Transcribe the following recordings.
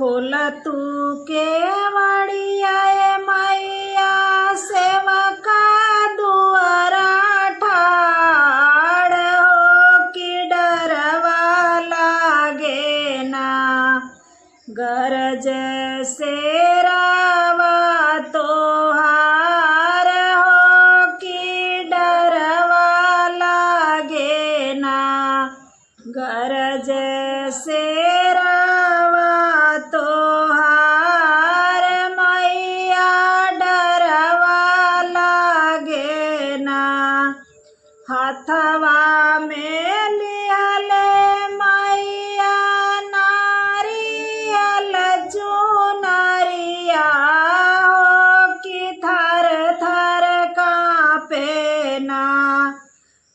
खोल तू केवड़िया ए मैया सेवका दुआरा ठाड़ हो कि डरवा लागे ना। गरज से रावा तोहार हो कि डरवा लागे ना। गरज से रावा तोहार मैया डरवा लागे ना। हाथवा में लिहले मैया नारियल चुनरिया हो कि थर थर कांपे ना।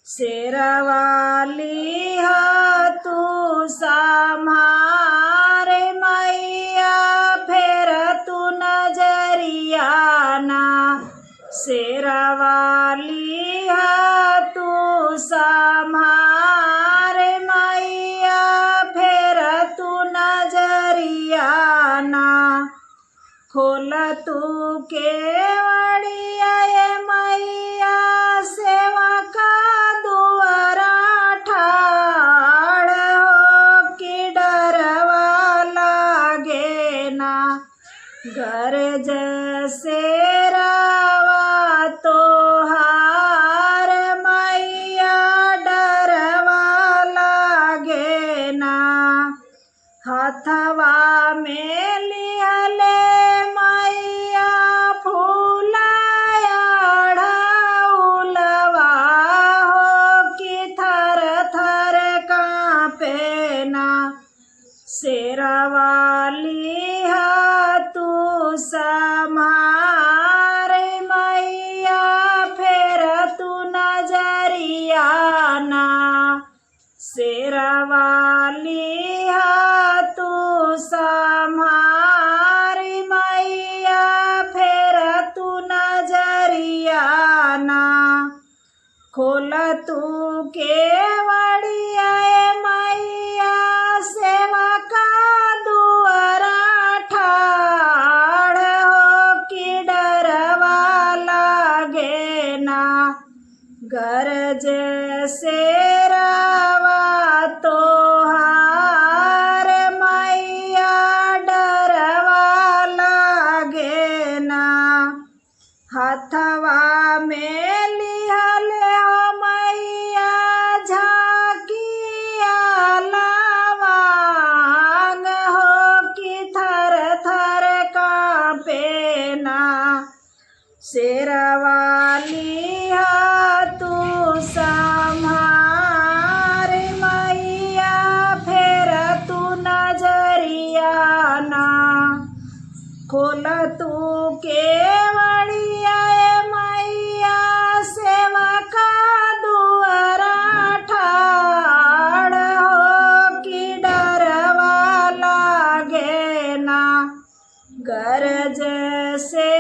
शेरवाली हा तू संभार मैया फेर तू नजरिया ना। शेरवाली हा तू संभार मैया फेर तू नजरिया ना। खोल तू केवड़िया ए मैया सेवका दुआरा ठाड़ हो कि डरवा लागे ना। गरज से रावा तोहार मैया डरवा लागे ना। हाथवा में लिहले मैया फूला ढौलवा हो कि थर थर कांपे ना। शेरवाली हा तू संभार मैया फेर तू नजरिया ना। शेरवाली हा तू संभार मैया फेर तू नजरिया ना। खोल तू केवड़िया ए मैया सेवका दुआरा ठाड़ हो कि डरवा लागे ना। गरज से रावा तोहार मैया डरवा लागे ना। हाथवा में लिहले हो मैया झाकिया लवंग हो कि थर थर कांपे ना। शेरवाली हा तू संभार मैया फेर तू नजरिया ना। खोल तू केवड़िया ए मैया सेवका दुआरा ठाड़ हो कि डरवा लागे ना। गरज से